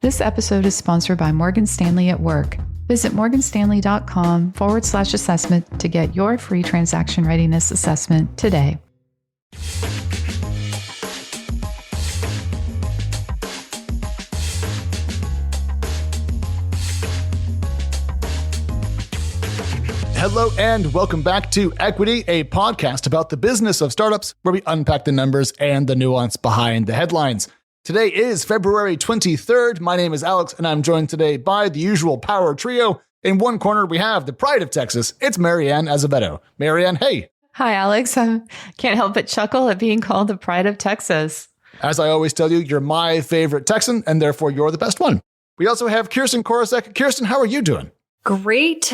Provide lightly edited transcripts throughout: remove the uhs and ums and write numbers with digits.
This episode is sponsored by Morgan Stanley at Work. Visit morganstanley.com/assessment to get your free transaction readiness assessment today. Hello and welcome back to Equity, a podcast about the business of startups where we unpack the numbers and the nuance behind the headlines. Today is February 23rd. My name is Alex, and I'm joined today by the usual power trio. In one corner, we have the pride of Texas. It's Marianne Azevedo. Marianne, hey. Hi, Alex. I can't help but chuckle at being called the pride of Texas. As I always tell you, you're my favorite Texan, and therefore you're the best one. We also have Kirsten Korosec. Kirsten, how are you doing? Great.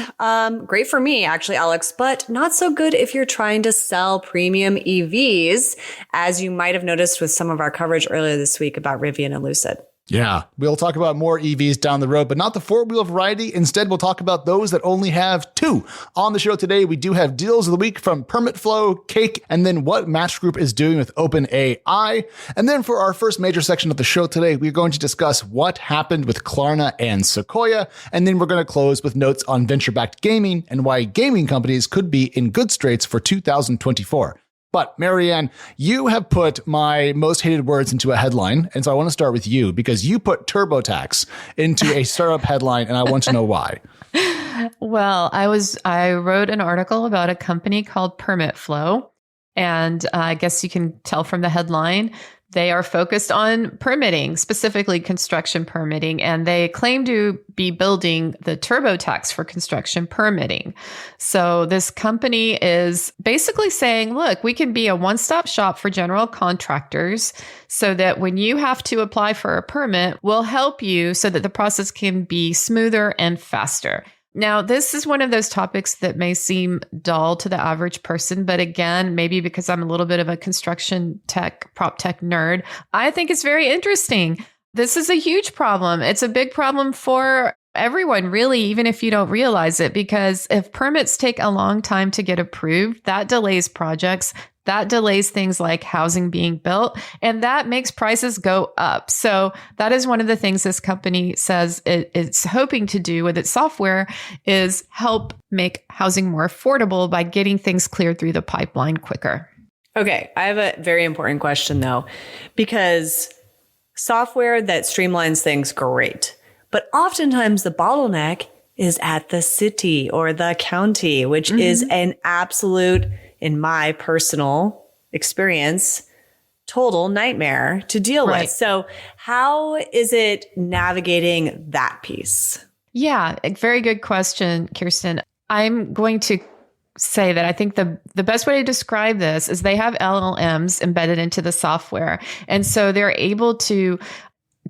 Great for me, actually, Alex, but not so good if you're trying to sell premium EVs, as you might have noticed with some of our coverage earlier this week about Rivian and Lucid. Yeah, we'll talk about more EVs down the road, but not the four-wheel variety. Instead, we'll talk about those that only have two. On the show today, we do have deals of the week from PermitFlow, Cake, and then what Match Group is doing with OpenAI. And then for our first major section of the show today, we're going to discuss what happened with Klarna and Sequoia. And then we're going to close with notes on venture-backed gaming and why gaming companies could be in good straits for 2024. But Marianne, you have put my most hated words into a headline. And so I want to start with you because you put TurboTax into a startup headline, and I want to know why. Well, I wrote an article about a company called PermitFlow. And I guess you can tell from the headline, they are focused on permitting, specifically construction permitting, and they claim to be building the TurboTax for construction permitting. So this company is basically saying, look, we can be a one-stop shop for general contractors so that when you have to apply for a permit, we'll help you so that the process can be smoother and faster. Now, this is one of those topics that may seem dull to the average person, but again, maybe because I'm a little bit of a construction tech, prop tech nerd, I think it's very interesting. This is a huge problem. It's a big problem for everyone, really, even if you don't realize it, because if permits take a long time to get approved, that delays projects. That delays things like housing being built, and that makes prices go up. So that is one of the things this company says it's hoping to do with its software is help make housing more affordable by getting things cleared through the pipeline quicker. Okay, I have a very important question though, because software that streamlines things, great. But oftentimes the bottleneck is at the city or the county, which is an absolute, in my personal experience, total nightmare to deal with. So how is it navigating that piece? Yeah, a very good question, Kirsten. I'm going to say that I think the best way to describe this is they have LLMs embedded into the software. And so they're able to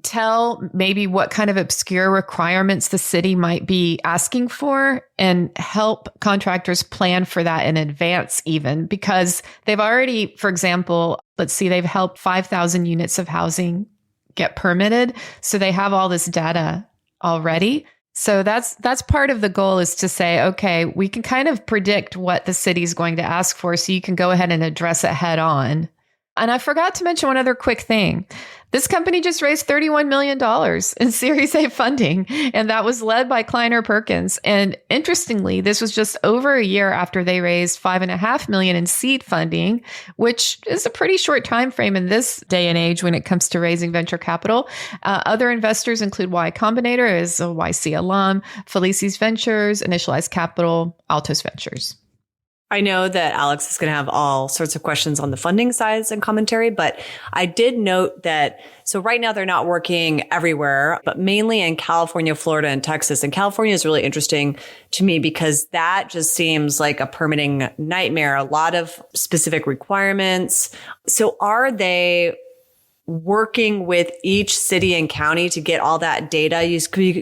tell maybe what kind of obscure requirements the city might be asking for and help contractors plan for that in advance even, because they've already, for example, let's see, they've helped 5,000 units of housing get permitted. So they have all this data already. So that's part of the goal, is to say, okay, we can kind of predict what the city is going to ask for so you can go ahead and address it head on. And I forgot to mention one other quick thing. This company just raised $31 million in Series A funding, and that was led by Kleiner Perkins. And interestingly, this was just over a year after they raised $5.5 million in seed funding, which is a pretty short time frame in this day and age when it comes to raising venture capital. Other investors include Y Combinator, as a YC alum, Felices Ventures, Initialized Capital, Altos Ventures. I know that Alex is going to have all sorts of questions on the funding sides and commentary, but I did note that, so right now they're not working everywhere, but mainly in California, Florida, and Texas. And California is really interesting to me because that just seems like a permitting nightmare, a lot of specific requirements. So are they working with each city and county to get all that data?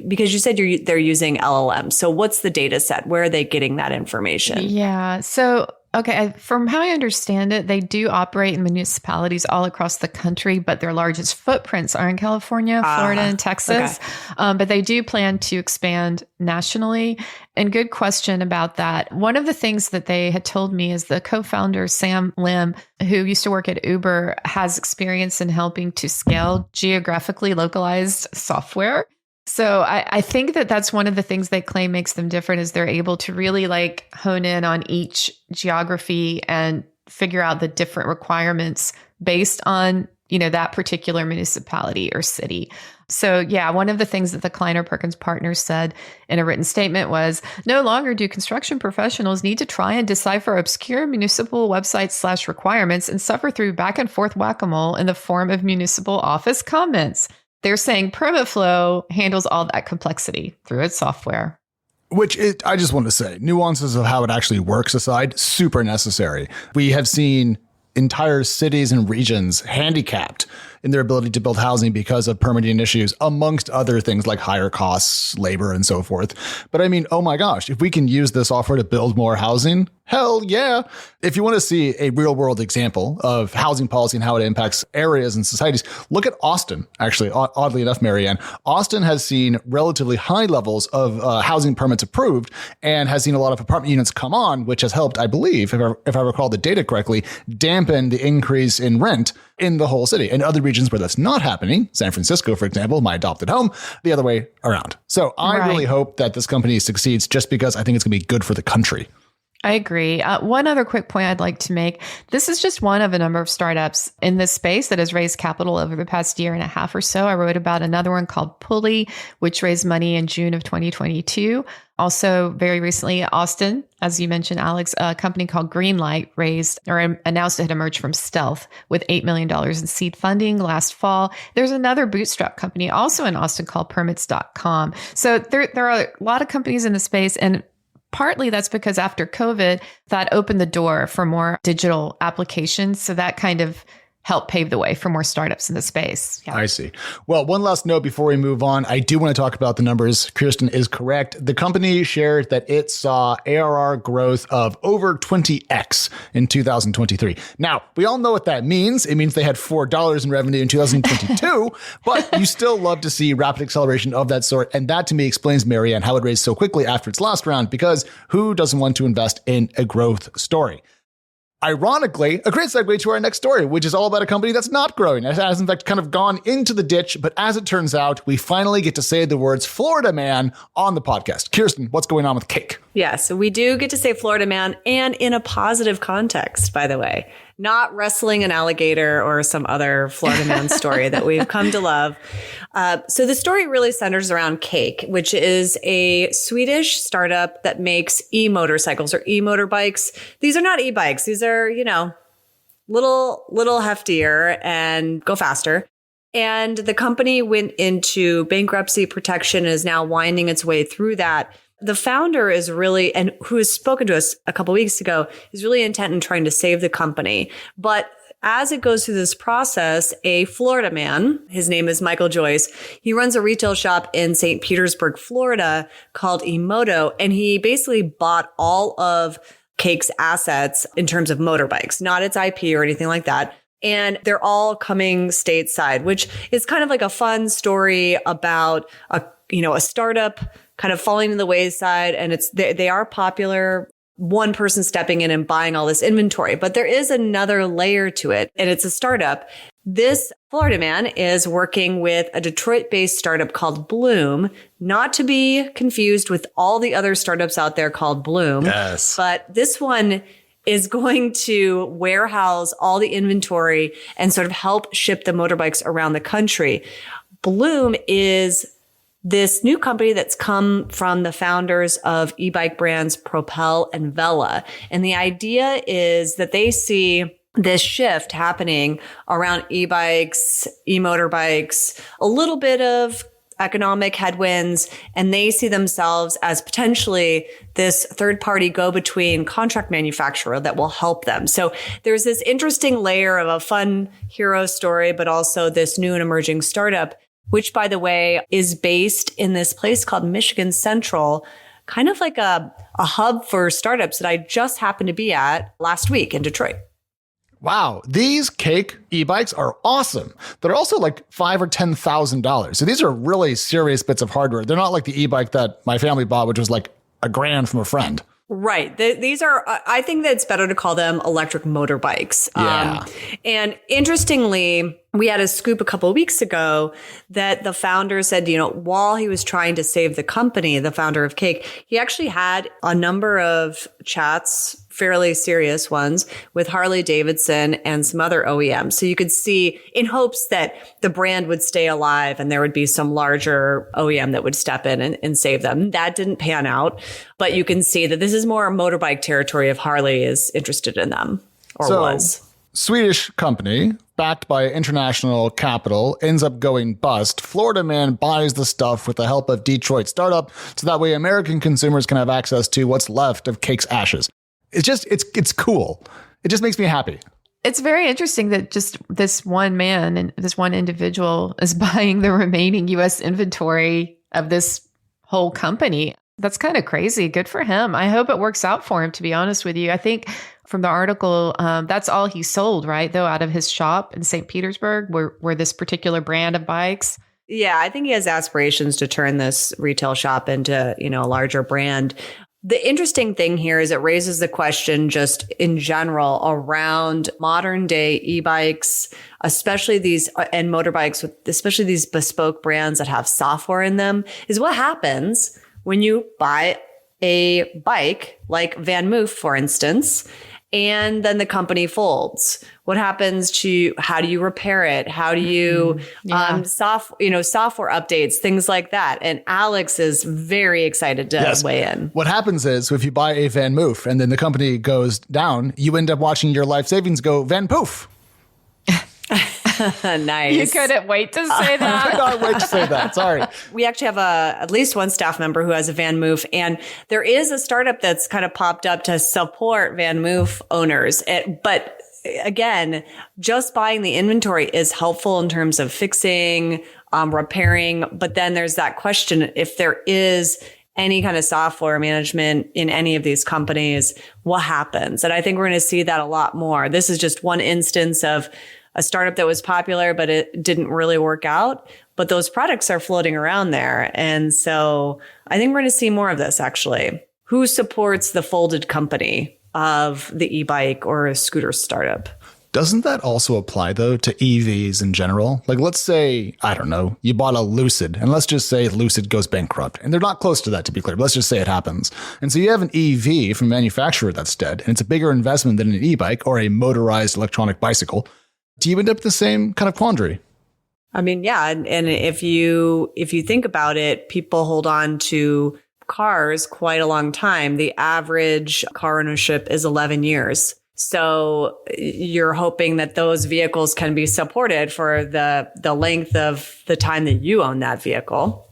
Because you said they're using LLM. So what's the data set? Where are they getting that information? Yeah. So Okay, from how I understand it, they do operate in municipalities all across the country, but their largest footprints are in California, Florida, and Texas. Okay. But they do plan to expand nationally. And good question about that. One of the things that they had told me is the co-founder, Sam Lim, who used to work at Uber, has experience in helping to scale geographically localized software. So I think that that's one of the things they claim makes them different is they're able to really like hone in on each geography and figure out the different requirements based on, that particular municipality or city. So yeah, one of the things that the Kleiner Perkins partners said in a written statement was, no longer do construction professionals need to try and decipher obscure municipal websites / requirements and suffer through back and forth whack-a-mole in the form of municipal office comments. They're saying PermitFlow handles all that complexity through its software. Which I just want to say, nuances of how it actually works aside, super necessary. We have seen entire cities and regions handicapped in their ability to build housing because of permitting issues, amongst other things like higher costs, labor, and so forth. But I mean, oh my gosh, if we can use this software to build more housing, hell yeah. If you want to see a real world example of housing policy and how it impacts areas and societies, look at Austin. Actually, oddly enough, Marianne, Austin has seen relatively high levels of housing permits approved and has seen a lot of apartment units come on, which has helped, I believe, if I recall the data correctly, dampen the increase in rent in the whole city. And other regions where that's not happening, San Francisco, for example, my adopted home, the other way around. So I really hope that this company succeeds just because I think it's going to be good for the country. I agree. One other quick point I'd like to make. This is just one of a number of startups in this space that has raised capital over the past year and a half or so. I wrote about another one called Pulley, which raised money in June of 2022. Also, very recently, Austin, as you mentioned, Alex, a company called Greenlight raised or announced it had emerged from stealth with $8 million in seed funding last fall. There's another bootstrap company also in Austin called Permits.com. So there are a lot of companies in the space, and partly that's because after COVID, that opened the door for more digital applications. So that kind of help pave the way for more startups in the space. Yeah. I see. Well, one last note before we move on. I do want to talk about the numbers. Kirsten is correct. The company shared that it saw ARR growth of over 20x in 2023. Now, we all know what that means. It means they had $4 in revenue in 2022, but you still love to see rapid acceleration of that sort. And that to me explains, Marianne, how it raised so quickly after its last round, because who doesn't want to invest in a growth story? Ironically, a great segue to our next story, which is all about a company that's not growing. It has, in fact, kind of gone into the ditch. But as it turns out, we finally get to say the words Florida man on the podcast. Kirsten, what's going on with Cake? Yeah, so we do get to say Florida man, and in a positive context, by the way. Not wrestling an alligator or some other Florida man story that we've come to love. So the story really centers around Cake, which is a Swedish startup that makes e-motorcycles or e-motorbikes. These are not e-bikes. These are, little heftier and go faster. And the company went into bankruptcy protection and is now winding its way through that. The founder is really, and who has spoken to us a couple of weeks ago, is really intent in trying to save the company. But as it goes through this process, a Florida man, his name is Michael Joyce, he runs a retail shop in St. Petersburg, Florida called Emoto, and he basically bought all of Cake's assets in terms of motorbikes, not its IP or anything like that. And they're all coming stateside, which is kind of like a fun story about a startup kind of falling to the wayside. And they are popular. One person stepping in and buying all this inventory, but there is another layer to it, and it's a startup. This Florida man is working with a Detroit-based startup called Bloom, not to be confused with all the other startups out there called Bloom. Yes. But this one is going to warehouse all the inventory and sort of help ship the motorbikes around the country. Bloom is this new company that's come from the founders of e-bike brands Propel and Vela. And the idea is that they see this shift happening around e-bikes, e-motorbikes, a little bit of economic headwinds, and they see themselves as potentially this third-party go-between contract manufacturer that will help them. So there's this interesting layer of a fun hero story, but also this new and emerging startup, which, by the way, is based in this place called Michigan Central, kind of like a hub for startups that I just happened to be at last week in Detroit. Wow, these Cake e-bikes are awesome. They're also like $5,000 or $10,000. So these are really serious bits of hardware. They're not like the e-bike that my family bought, which was like $1,000 from a friend. Right. These are, I think that it's better to call them electric motorbikes. Yeah. And interestingly, we had a scoop a couple of weeks ago that the founder said, while he was trying to save the company, the founder of Cake, he actually had a number of chats, fairly serious ones, with Harley Davidson and some other OEMs. So you could see, in hopes that the brand would stay alive and there would be some larger OEM that would step in and save them. That didn't pan out, but you can see that this is more motorbike territory if Harley is interested in them, or was. Swedish company, backed by international capital, ends up going bust. Florida man buys the stuff with the help of Detroit startup, so that way American consumers can have access to what's left of Cake's ashes. It's cool. It just makes me happy. It's very interesting that just this one man and this one individual is buying the remaining U.S. inventory of this whole company. That's kind of crazy. Good for him. I hope it works out for him, to be honest with you. I think from the article, that's all he sold, right? Though, out of his shop in St. Petersburg, where this particular brand of bikes. Yeah, I think he has aspirations to turn this retail shop into, a larger brand. The interesting thing here is it raises the question just in general around modern day e-bikes, especially these and motorbikes, especially these bespoke brands that have software in them, is what happens when you buy a bike like Van Moof, for instance, and then the company folds. What happens to, how do you repair it? How do you, software updates, things like that. And Alex is very excited to weigh in. What happens is if you buy a Van Moof and then the company goes down, you end up watching your life savings go Van Poof. Nice. You couldn't wait to say that. I could not wait to say that. Sorry. We actually have at least one staff member who has a Van Moof, and there is a startup that's kind of popped up to support Van Moof owners. But again, just buying the inventory is helpful in terms of fixing, repairing. But then there's that question, if there is any kind of software management in any of these companies, what happens? And I think we're going to see that a lot more. This is just one instance of a startup that was popular, but it didn't really work out. But those products are floating around there. And so I think we're going to see more of this, actually. Who supports the folded company of the e-bike or a scooter startup? Doesn't that also apply, though, to EVs in general? Like, let's say, I don't know, you bought a Lucid, and let's just say Lucid goes bankrupt. And they're not close to that, to be clear, but let's just say it happens. And so you have an EV from a manufacturer that's dead, and it's a bigger investment than an e-bike or a motorized electronic bicycle. Do you end up in the same kind of quandary? I mean, yeah. And if you think about it, people hold on to cars quite a long time. The average car ownership is 11 years. So you're hoping that those vehicles can be supported for the length of the time that you own that vehicle.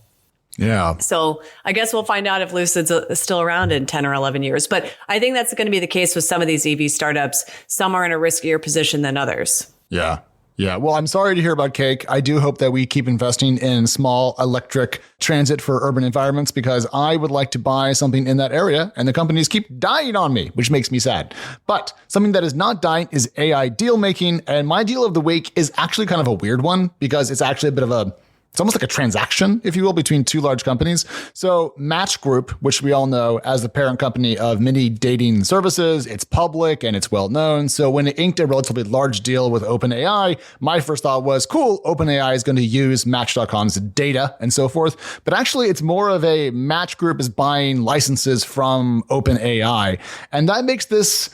Yeah. So I guess we'll find out if Lucid's still around in 10 or 11 years. But I think that's going to be the case with some of these EV startups. Some are in a riskier position than others. Yeah. Yeah. Well, I'm sorry to hear about Cake. I do hope that we keep investing in small electric transit for urban environments, because I would like to buy something in that area and the companies keep dying on me, which makes me sad. But something that is not dying is AI deal making. And my deal of the week is actually kind of a weird one, because it's actually a bit of it's almost like a transaction, if you will, between two large companies. So Match Group, which we all know as the parent company of many dating services, it's public and it's well known. So when it inked a relatively large deal with OpenAI, my first thought was, cool, OpenAI is going to use Match.com's data and so forth. But actually, it's more of a Match Group is buying licenses from OpenAI. And that makes this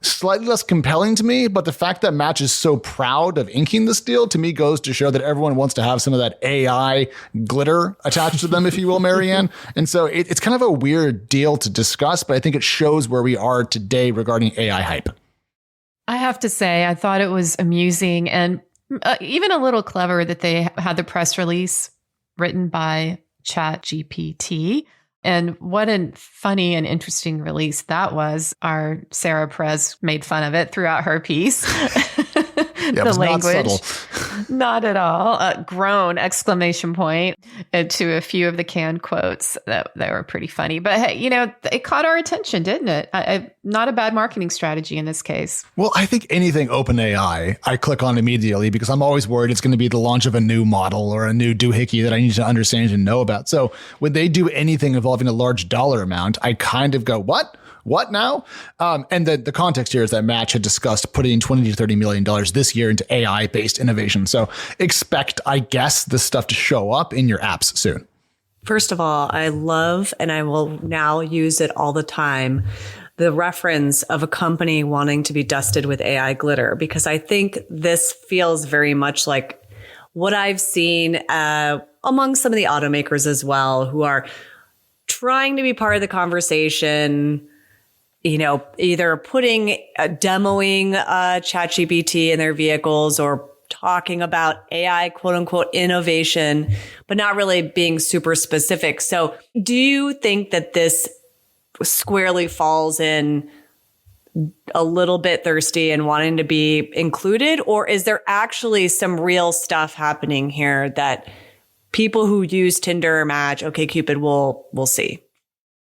slightly less compelling to me, but the fact that Match is so proud of inking this deal to me goes to show that everyone wants to have some of that AI glitter attached to them, if you will, Marianne. And so it's kind of a weird deal to discuss, but I think it shows where we are today regarding AI hype. I have to say, I thought it was amusing and even a little clever that they had the press release written by ChatGPT. And what a funny and interesting release that was. Our Sarah Perez made fun of it throughout her piece. Yeah, The language. Not at all. Groan, exclamation point, to a few of the canned quotes that were pretty funny. But hey, it caught our attention, didn't it? Not a bad marketing strategy in this case. Well, I think anything OpenAI, I click on immediately because I'm always worried it's going to be the launch of a new model or a new doohickey that I need to understand and know about. So when they do anything involving a large dollar amount, I kind of go, what? What now? And the context here is that Match had discussed putting $20 to $30 million this year into AI-based innovation. So expect, I guess, this stuff to show up in your apps soon. First of all, I love, and I will now use it all the time, the reference of a company wanting to be dusted with AI glitter, because I think this feels very much like what I've seen among some of the automakers as well, who are trying to be part of the conversation, either demoing ChatGPT in their vehicles or talking about AI, quote unquote, innovation, but not really being super specific. So do you think that this squarely falls in a little bit thirsty and wanting to be included? Or is there actually some real stuff happening here that people who use Tinder, Match, OkCupid will see?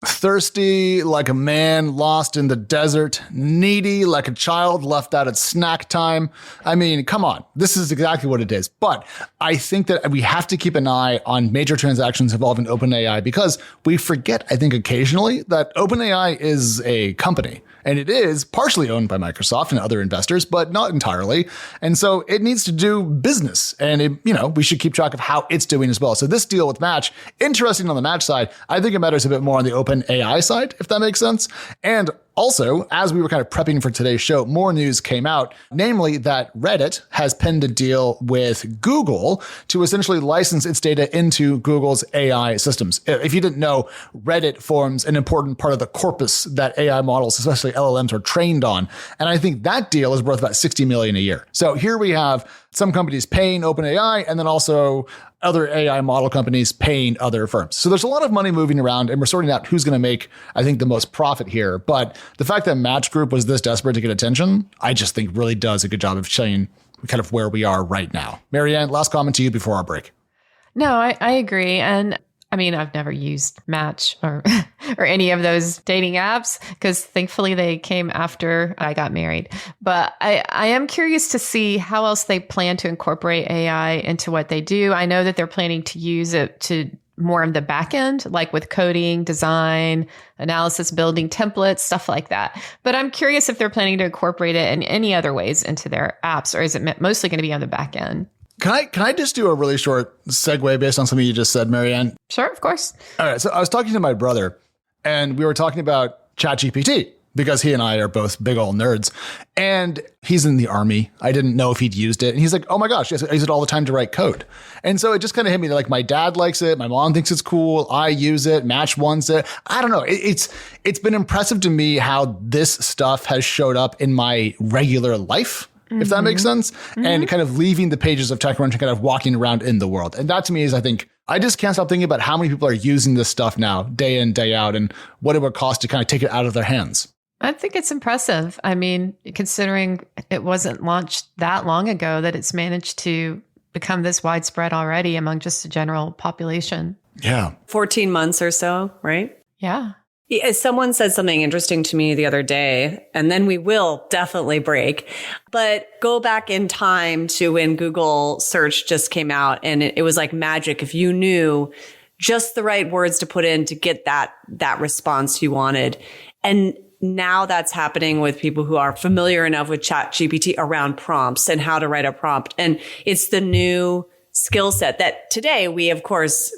Thirsty like a man lost in the desert, needy like a child left out at snack time. I mean, come on. This is exactly what it is. But I think that we have to keep an eye on major transactions involving OpenAI because we forget, I think, occasionally that OpenAI is a company. And it is partially owned by Microsoft and other investors, but not entirely. And so it needs to do business. And, we should keep track of how it's doing as well. So this deal with Match, interesting on the Match side. I think it matters a bit more on the OpenAI side, if that makes sense. And also, as we were kind of prepping for today's show, more news came out, namely that Reddit has penned a deal with Google to essentially license its data into Google's AI systems. If you didn't know, Reddit forms an important part of the corpus that AI models, especially LLMs, are trained on. And I think that deal is worth about $60 million a year. So here we have some companies paying OpenAI and then also other AI model companies paying other firms. So there's a lot of money moving around and we're sorting out who's going to make, I think, the most profit here. But the fact that Match Group was this desperate to get attention, I just think really does a good job of showing kind of where we are right now. Marianne, last comment to you before our break. No, I agree. And I mean, I've never used Match or any of those dating apps because thankfully they came after I got married. But I am curious to see how else they plan to incorporate AI into what they do. I know that they're planning to use it to more of the back end, like with coding, design, analysis, building templates, stuff like that. But I'm curious if they're planning to incorporate it in any other ways into their apps, or is it mostly going to be on the back end? Can I just do a really short segue based on something you just said, Marianne? Sure, of course. All right. So I was talking to my brother and we were talking about ChatGPT because he and I are both big old nerds and he's in the army. I didn't know if he'd used it. And he's like, oh my gosh, yes, I use it all the time to write code. And so it just kind of hit me like my dad likes it. My mom thinks it's cool. I use it. Match wants it. I don't know. It's been impressive to me how this stuff has showed up in my regular life. If that makes sense, and kind of leaving the pages of TechCrunch and kind of walking around in the world. And that to me is, I think, I just can't stop thinking about how many people are using this stuff now, day in, day out, and what it would cost to kind of take it out of their hands. I think it's impressive. I mean, considering it wasn't launched that long ago, that it's managed to become this widespread already among just the general population. Yeah. 14 months or so, right? Yeah. Someone said something interesting to me the other day, and then we will definitely break, but go back in time to when Google search just came out and it was like magic. If you knew just the right words to put in to get that response you wanted. And now that's happening with people who are familiar enough with ChatGPT around prompts and how to write a prompt. And it's the new skill set that today we, of course,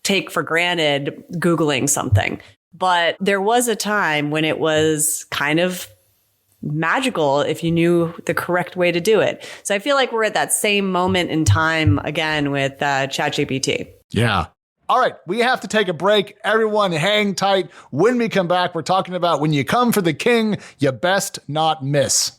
take for granted Googling something. But there was a time when it was kind of magical if you knew the correct way to do it. So I feel like we're at that same moment in time again with ChatGPT. Yeah. All right. We have to take a break. Everyone hang tight. When we come back, we're talking about when you come for the king, you best not miss.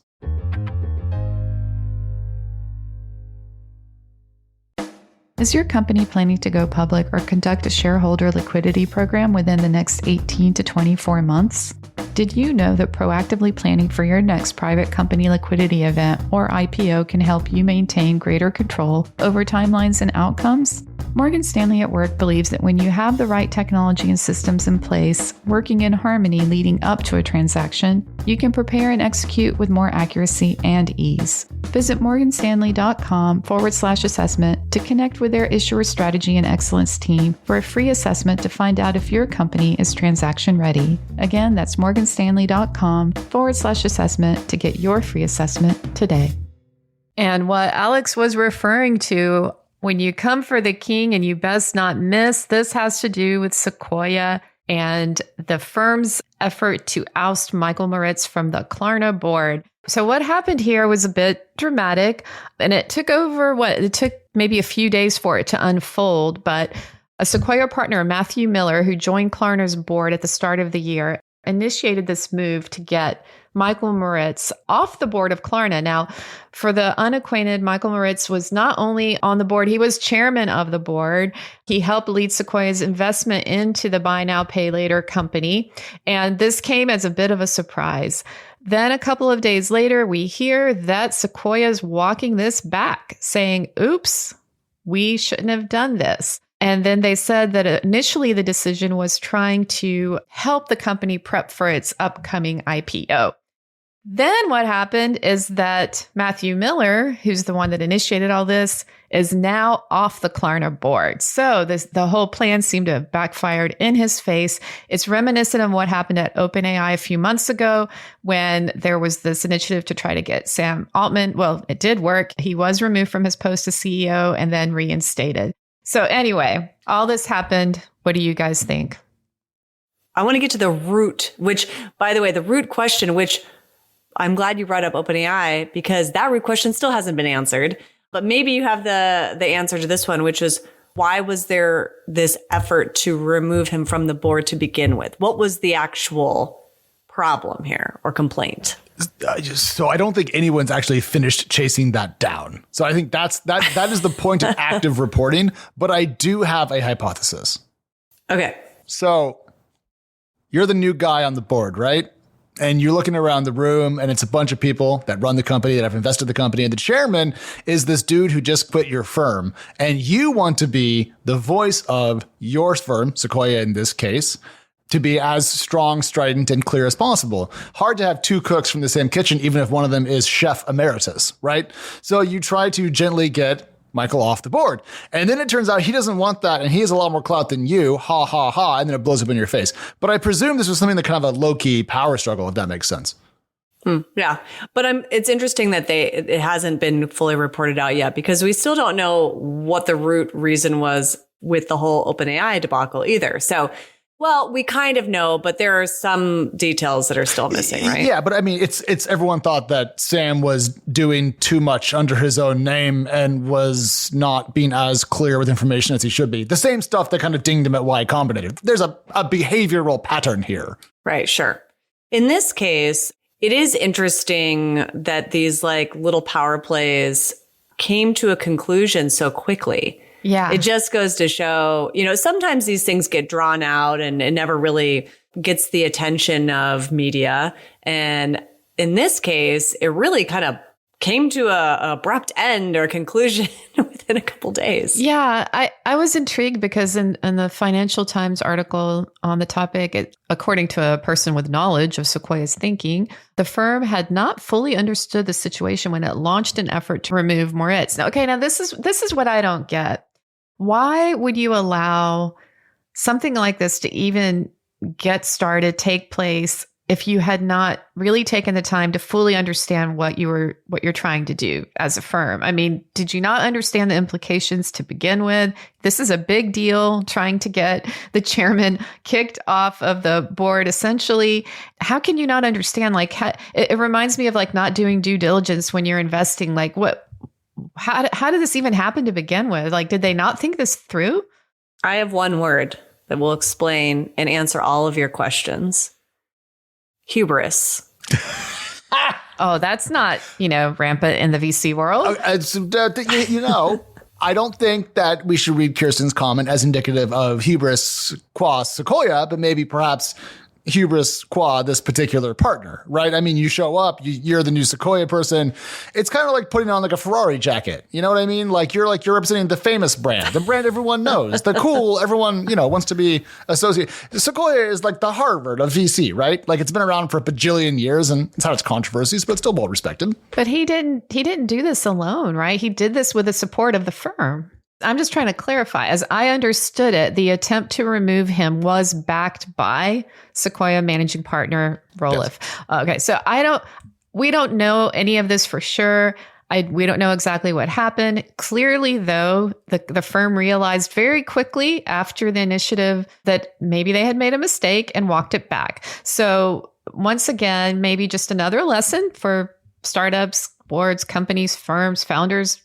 Is your company planning to go public or conduct a shareholder liquidity program within the next 18 to 24 months? Did you know that proactively planning for your next private company liquidity event or IPO can help you maintain greater control over timelines and outcomes? Morgan Stanley at Work believes that when you have the right technology and systems in place, working in harmony leading up to a transaction, you can prepare and execute with more accuracy and ease. Visit morganstanley.com/assessment to connect with their issuer strategy and excellence team for a free assessment to find out if your company is transaction ready. Again, that's morganstanley.com/assessment to get your free assessment today. And what Alex was referring to, when you come for the king and you best not miss, this has to do with Sequoia and the firm's effort to oust Michael Moritz from the Klarna board. So what happened here was a bit dramatic, and it took maybe a few days for it to unfold, but a Sequoia partner, Matthew Miller, who joined Klarna's board at the start of the year, initiated this move to get Michael Moritz off the board of Klarna. Now, for the unacquainted, Michael Moritz was not only on the board, he was chairman of the board. He helped lead Sequoia's investment into the buy now, pay later company. And this came as a bit of a surprise. Then a couple of days later, we hear that Sequoia's walking this back, saying, oops, we shouldn't have done this. And then they said that initially the decision was trying to help the company prep for its upcoming IPO. Then what happened is that Matthew Miller, who's the one that initiated all this, is now off the Klarna board. So the whole plan seemed to have backfired in his face. It's reminiscent of what happened at OpenAI a few months ago when there was this initiative to try to get Sam Altman. Well, it did work. He was removed from his post as CEO and then reinstated. So anyway, all this happened. What do you guys think? I want to get to the root, which, by the way, the root question, which I'm glad you brought up OpenAI, because that root question still hasn't been answered. But maybe you have the answer to this one, which is, why was there this effort to remove him from the board to begin with? What was the actual problem here or complaint? So I don't think anyone's actually finished chasing that down. So I think that is the point of active reporting. But I do have a hypothesis. Okay. So you're the new guy on the board, right? And you're looking around the room and it's a bunch of people that run the company, that have invested in the company. And the chairman is this dude who just quit your firm. And you want to be the voice of your firm, Sequoia in this case, to be as strong, strident, and clear as possible. Hard to have two cooks from the same kitchen, even if one of them is chef emeritus, right? So you try to gently get Michael off the board. And then it turns out he doesn't want that, and he has a lot more clout than you, ha, ha, ha, and then it blows up in your face. But I presume this was something that kind of a low-key power struggle, if that makes sense. Yeah. But it's interesting that it hasn't been fully reported out yet, because we still don't know what the root reason was with the whole OpenAI debacle either. So, well, we kind of know, but there are some details that are still missing, right? Yeah, but I mean, it's everyone thought that Sam was doing too much under his own name and was not being as clear with information as he should be. The same stuff that kind of dinged him at Y Combinator. There's a behavioral pattern here. Right, sure. In this case, it is interesting that these like little power plays came to a conclusion so quickly. Yeah. It just goes to show, sometimes these things get drawn out and it never really gets the attention of media. And in this case, it really kind of came to a abrupt end or conclusion within a couple days. Yeah, I was intrigued because in the Financial Times article on the topic, according to a person with knowledge of Sequoia's thinking, the firm had not fully understood the situation when it launched an effort to remove Moritz. Now, this is what I don't get. Why would you allow something like this to even get started, take place, if you had not really taken the time to fully understand what you're trying to do as a firm? I mean, did you not understand the implications to begin with? This is a big deal, trying to get the chairman kicked off of the board, essentially. How can you not understand? It reminds me of not doing due diligence when you're investing. How did this even happen to begin with? Did they not think this through? I have one word that will explain and answer all of your questions. Hubris. Oh, that's not, rampant in the VC world. I don't think that we should read Kirsten's comment as indicative of hubris qua Sequoia, but maybe perhaps hubris qua this particular partner, right? I mean, you show up, you're the new Sequoia person. It's kind of like putting on like a Ferrari jacket. You know what I mean? Like you're representing the famous brand, the brand everyone knows, the cool, everyone, wants to be associated. Sequoia is like the Harvard of VC, right? Like it's been around for a bajillion years and it's had its controversies, but it's still well respected. But he didn't do this alone, right? He did this with the support of the firm. I'm just trying to clarify. As I understood it, the attempt to remove him was backed by Sequoia managing partner Roloff. Yes. Okay, so we don't know any of this for sure. We don't know exactly what happened. Clearly, though, the firm realized very quickly after the initiative that maybe they had made a mistake and walked it back. So once again, maybe just another lesson for startups, boards, companies, firms, founders.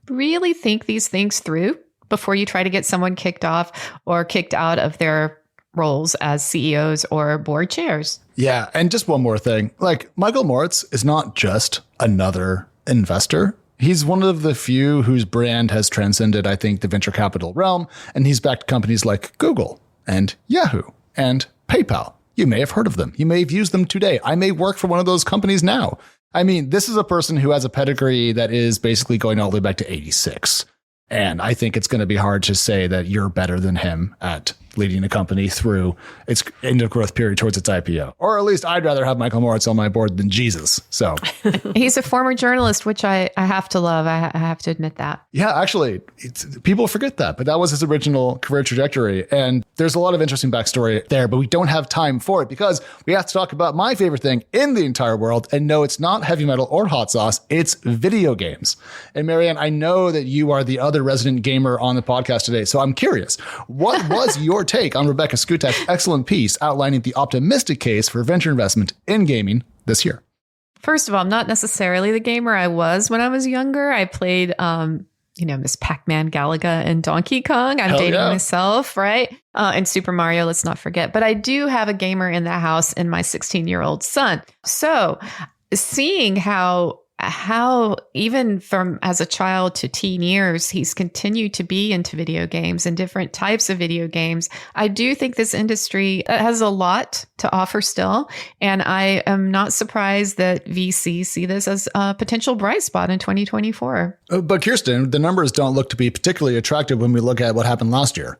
Really think these things through before you try to get someone kicked off or kicked out of their roles as CEOs or board chairs. Yeah. And just one more thing, like Michael Moritz is not just another investor. He's one of the few whose brand has transcended, I think, the venture capital realm. And he's backed companies like Google and Yahoo and PayPal. You may have heard of them. You may have used them today. I may work for one of those companies now. I mean, this is a person who has a pedigree that is basically going all the way back to 86. And I think it's going to be hard to say that you're better than him at leading a company through its end of growth period towards its IPO. Or at least I'd rather have Michael Moritz on my board than Jesus. So he's a former journalist, which I have to love. I have to admit that. Yeah, actually, people forget that, but that was his original career trajectory. And there's a lot of interesting backstory there, but we don't have time for it because we have to talk about my favorite thing in the entire world. And no, it's not heavy metal or hot sauce. It's video games. And Marianne, I know that you are the other resident gamer on the podcast today. So I'm curious, what was your take on Rebecca Skutak's excellent piece outlining the optimistic case for venture investment in gaming this year? First of all, I'm not necessarily the gamer I was when I was younger. I played, Miss Pac-Man, Galaga, and Donkey Kong. I'm dating myself, right? And Super Mario, let's not forget. But I do have a gamer in the house and my 16-year-old son. So seeing how even from as a child to teen years, he's continued to be into video games and different types of video games. I do think this industry has a lot to offer still. And I am not surprised that VC see this as a potential bright spot in 2024. But Kirsten, the numbers don't look to be particularly attractive when we look at what happened last year.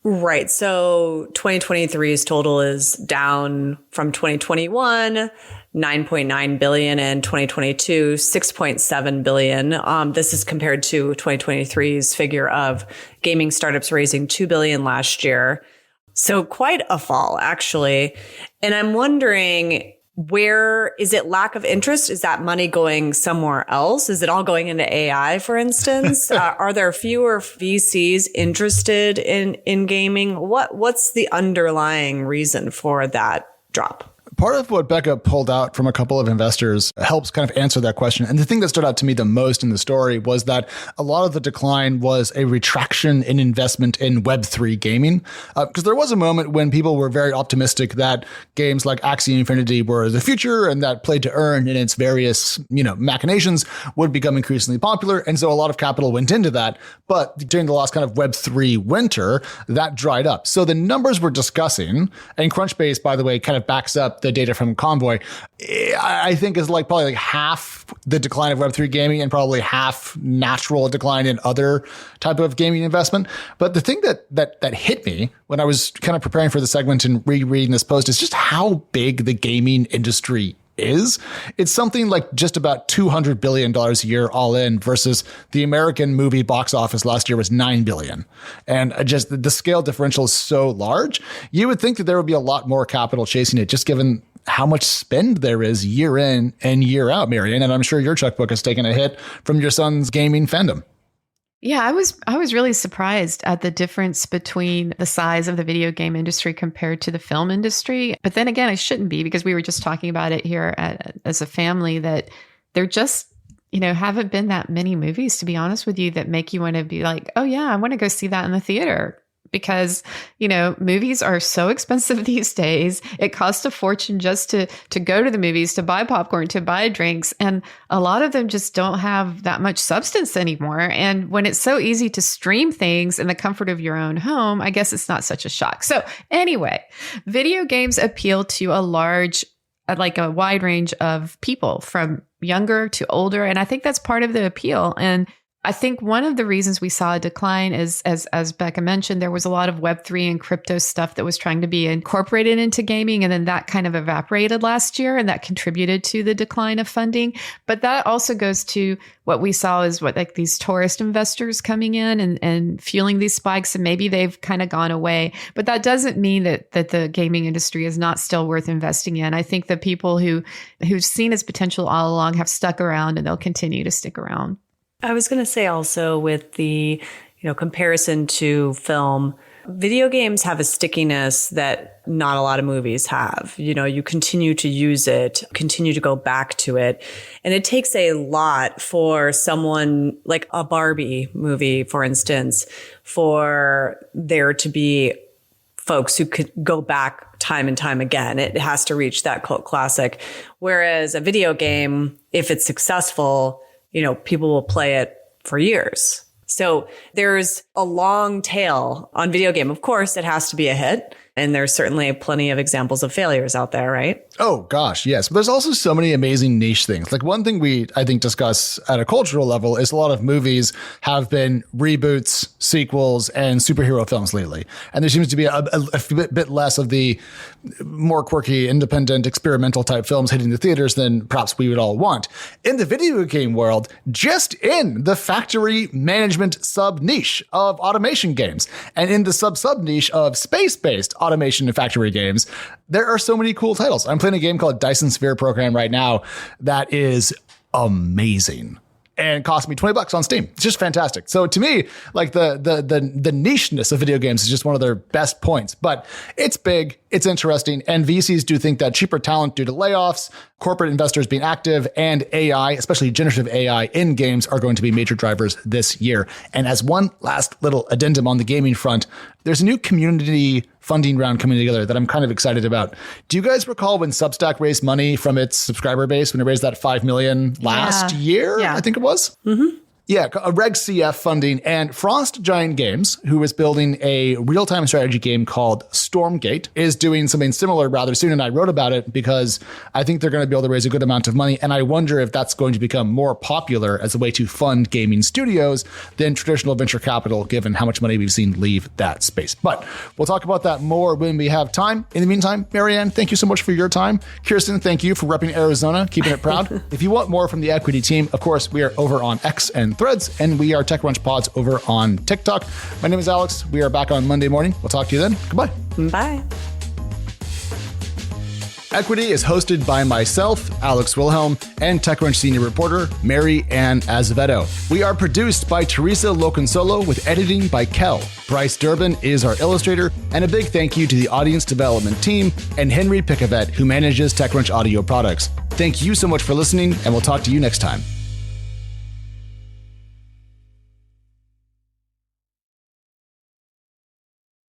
Right. So 2023's total is down from 2021. 9.9 billion in 2022, 6.7 billion. This is compared to 2023's figure of gaming startups raising 2 billion last year. So quite a fall, actually. And I'm wondering, where is it lack of interest? Is that money going somewhere else? Is it all going into AI, for instance? Are there fewer VCs interested in gaming? What's the underlying reason for that drop? Part of what Becca pulled out from a couple of investors helps kind of answer that question. And the thing that stood out to me the most in the story was that a lot of the decline was a retraction in investment in Web3 gaming. Because there was a moment when people were very optimistic that games like Axie Infinity were the future and that play to earn in its various, machinations would become increasingly popular. And so a lot of capital went into that. But during the last kind of Web3 winter, that dried up. So the numbers we're discussing, and Crunchbase, by the way, kind of backs up the data from Convoy, I think is probably like half the decline of Web3 gaming and probably half natural decline in other type of gaming investment. But the thing that hit me when I was kind of preparing for the segment and rereading this post is just how big the gaming industry is. It's something like just about $200 billion a year all in versus the American movie box office last year was $9 billion. And just the scale differential is so large. You would think that there would be a lot more capital chasing it, just given how much spend there is year in and year out, Marianne. And I'm sure your checkbook has taken a hit from your son's gaming fandom. Yeah, I was really surprised at the difference between the size of the video game industry compared to the film industry. But then again, I shouldn't be, because we were just talking about it here as a family, that there just, haven't been that many movies, to be honest with you, that make you want to be like, oh yeah, I want to go see that in the theater. because, movies are so expensive these days. It costs a fortune just to go to the movies, to buy popcorn, to buy drinks. And a lot of them just don't have that much substance anymore. And when it's so easy to stream things in the comfort of your own home, I guess it's not such a shock. So anyway, video games appeal to a wide range of people, from younger to older. And I think that's part of the appeal. And I think one of the reasons we saw a decline is, as Becca mentioned, there was a lot of Web3 and crypto stuff that was trying to be incorporated into gaming. And then that kind of evaporated last year, and that contributed to the decline of funding. But that also goes to what we saw is these tourist investors coming in and fueling these spikes. And maybe they've kind of gone away. But that doesn't mean that the gaming industry is not still worth investing in. I think the people who've seen its potential all along have stuck around, and they'll continue to stick around. I was going to say also, with the, comparison to film, video games have a stickiness that not a lot of movies have. You continue to use it, continue to go back to it. And it takes a lot for someone like a Barbie movie, for instance, for there to be folks who could go back time and time again. It has to reach that cult classic. Whereas a video game, if it's successful, people will play it for years. So there's a long tail on video game. Of course, it has to be a hit. And there's certainly plenty of examples of failures out there, right? Oh, gosh, yes. But there's also so many amazing niche things. Like, one thing we, I think, discuss at a cultural level is a lot of movies have been reboots, sequels, and superhero films lately. And there seems to be a bit less of the more quirky, independent, experimental type films hitting the theaters than perhaps we would all want. In the video game world, just in the factory management sub-niche of automation games, and in the sub-niche of space-based automation and factory games, there are so many cool titles. I'm playing a game called Dyson Sphere Program right now that is amazing and cost me $20 on Steam. It's just fantastic. So to me, like the nicheness of video games is just one of their best points, but it's big, it's interesting, and VCs do think that cheaper talent due to layoffs, corporate investors being active, and AI, especially generative AI in games, are going to be major drivers this year. And as one last little addendum on the gaming front, there's a new community funding round coming together that I'm kind of excited about. Do you guys recall when Substack raised money from its subscriber base, when it raised that $5 million last year? I think it was? Mm-hmm. Yeah, a Reg CF funding, and Frost Giant Games, who is building a real-time strategy game called Stormgate, is doing something similar rather soon. And I wrote about it because I think they're going to be able to raise a good amount of money. And I wonder if that's going to become more popular as a way to fund gaming studios than traditional venture capital, given how much money we've seen leave that space. But we'll talk about that more when we have time. In the meantime, Marianne, thank you so much for your time. Kirsten, thank you for repping Arizona, keeping it proud. If you want more from the Equity team, of course, we are over on X and Threads, and we are TechCrunch Pods over on TikTok. My name is Alex. We are back on Monday morning. We'll talk to you then. Goodbye. Bye. Equity is hosted by myself, Alex Wilhelm, and TechCrunch senior reporter, Mary Ann Azevedo. We are produced by Teresa Loconsolo with editing by Kel. Bryce Durbin is our illustrator, and a big thank you to the audience development team and Henry Picavet, who manages TechCrunch audio products. Thank you so much for listening, and we'll talk to you next time.